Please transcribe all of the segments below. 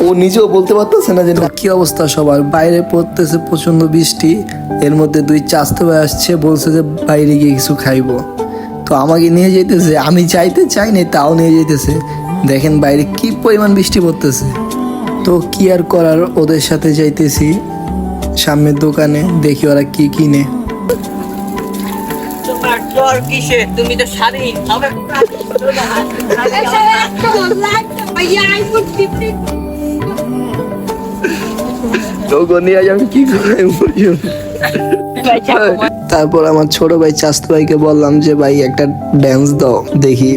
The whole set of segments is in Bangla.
ও নিজেও বলতে পারতেছে না যে কি অবস্থা সবার। বাইরে পড়তেছে প্রচন্ড বৃষ্টি, এর মধ্যে দুই চাচতো ভাই আসছে, বলছে যে বাইরে গিয়ে কিছু খাইবো। তো আমাকে নিয়ে যেতেছে, আমি চাইতে চাইনি তাও নিয়ে যেতেছে। দেখেন বাইরে কি পরিমাণ বৃষ্টি পড়তেছে। তো কি আর করার, ওদের সাথে যাইতেছি সামনের দোকানে, দেখি ওরা কি কিনে। তুমি তো স্বাধীন তারপর আমার ছোট ভাই চাচতো ভাইকে বললাম যে ভাই একটা ড্যান্স দাও দেখি।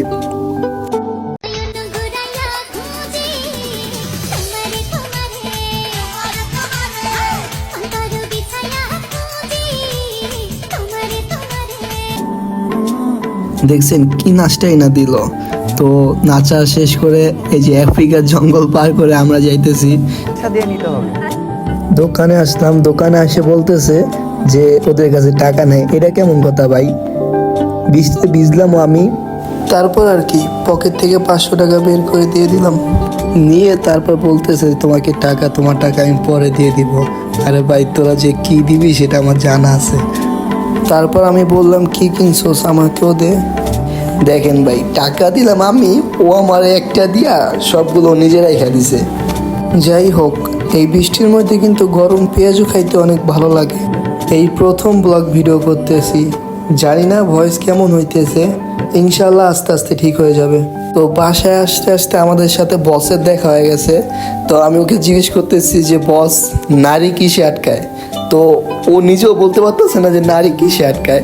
দেখছেন কি নাচটাই না দিল। তো নাচা শেষ করে এই যে আফ্রিকার জঙ্গল পার করে আমরা যাইতেছি। দোকানে আসলাম, দোকানে এসে বলতেছে যে ওদের কাছে টাকা নেই। এটা কেমন কথা ভাই? ভিজলামও আমি। তারপর আর কি পকেট থেকে 500 টাকা বের করে দিয়ে দিলাম। নিয়ে তারপর বলতেছে তোমাকে টাকা, তোমার টাকা আমি পরে দিয়ে দিব। আরে ভাই তোরা যে কি দিবি সেটা আমার জানা আছে। তারপর আমি বললাম কি কিনছোস আমাকেও দে। দেখেন ভাই টাকা দিলাম আমি, ও আমার একটা দিয়া সবগুলো নিজেরাই খাই দিছে। যাই হোক, এই বৃষ্টির মধ্যে কিন্তু গরম পেঁয়াজও খাইতে অনেক ভালো লাগে। এই প্রথম ব্লগ ভিডিও করতেছি, জানি না ভয়েস কেমন হইতেছে, ইনশাল্লাহ আস্তে আস্তে ঠিক হয়ে যাবে। তো বাসায় আসতে আসতে আমাদের সাথে বসের দেখা হয়ে গেছে। তো আমি ওকে জিজ্ঞেস করতেছি যে বস নারী কিসে আটকায়? তো ও নিজেও বলতে পারতেছে না যে নারী কিসে আটকায়।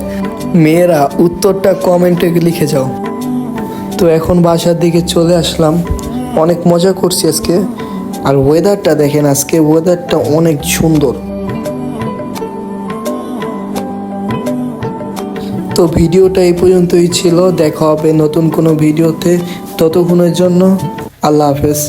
মেয়েরা উত্তরটা কমেন্টে লিখে যাও। তো এখন বাসার দিকে চলে আসলাম, অনেক মজা করছি আজকে। আর ওয়েদারটা দেখেন, আজকে ওয়েদারটা অনেক সুন্দর। তো ভিডিওটা এই পর্যন্তই ছিল, দেখা হবে নতুন কোনো ভিডিওতে। ততক্ষণের জন্য আল্লাহ হাফেজ।